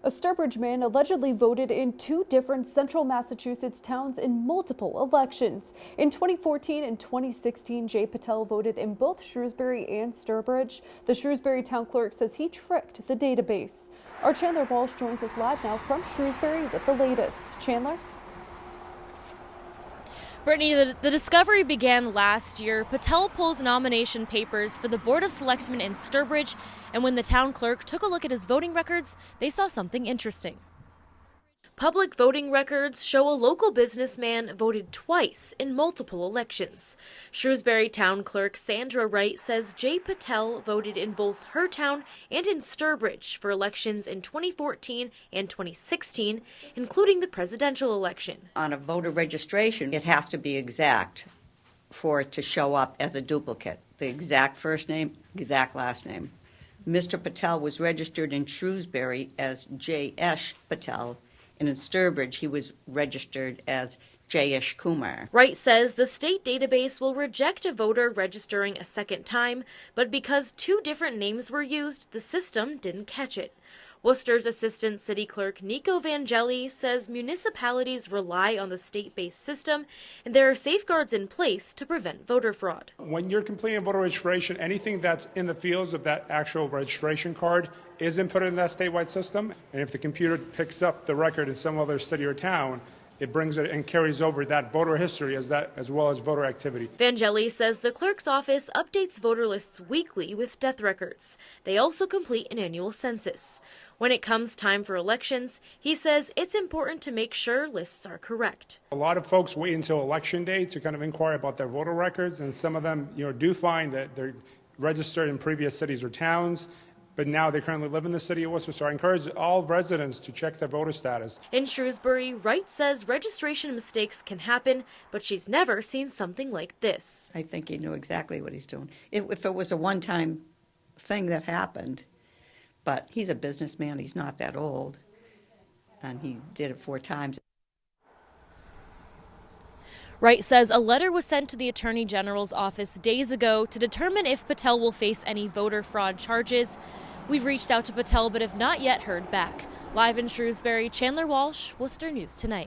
A Sturbridge man allegedly voted in two different central Massachusetts towns in multiple elections. In 2014 and 2016, Jay Patel voted in both Shrewsbury and Sturbridge. The Shrewsbury town clerk says he tricked the database. Our Chandler Walsh joins us live now from Shrewsbury with the latest. Chandler? Brittany, the discovery began last year. Patel pulled nomination papers for the Board of Selectmen in Sturbridge, and when the town clerk took a look at his voting records, they saw something interesting. Public voting records show a local businessman voted twice in multiple elections. Shrewsbury town clerk Sandra Wright says Jay Patel voted in both her town and in Sturbridge for elections in 2014 and 2016, including the presidential election. On a voter registration, it has to be exact for it to show up as a duplicate. The exact first name, exact last name. Mr. Patel was registered in Shrewsbury as J.S. Patel, and in Sturbridge, he was registered as Jayesh Kumar. Wright says the state database will reject a voter registering a second time, but because two different names were used, the system didn't catch it. Worcester's Assistant City Clerk Nico Vangeli says municipalities rely on the state-based system, and there are safeguards in place to prevent voter fraud. When you're completing voter registration, anything that's in the fields of that actual registration card is inputted in that statewide system, and if the computer picks up the record in some other city or town, it brings it and carries over that voter history as well as voter activity. Vangeli says the clerk's office updates voter lists weekly with death records. They also complete an annual census. When it comes time for elections, he says it's important to make sure lists are correct. A lot of folks wait until election day to kind of inquire about their voter records, and some of them, do find that they're registered in previous cities or towns, but now they currently live in the city of Worcester. So I encourage all residents to check their voter status. In Shrewsbury, Wright says registration mistakes can happen, but she's never seen something like this. I think he knew exactly what he's doing. If it was a one-time thing that happened, but he's a businessman, he's not that old, and he did it 4 times. Wright says a letter was sent to the Attorney General's office days ago to determine if Patel will face any voter fraud charges. We've reached out to Patel but have not yet heard back. Live in Shrewsbury, Chandler Walsh, Worcester News Tonight.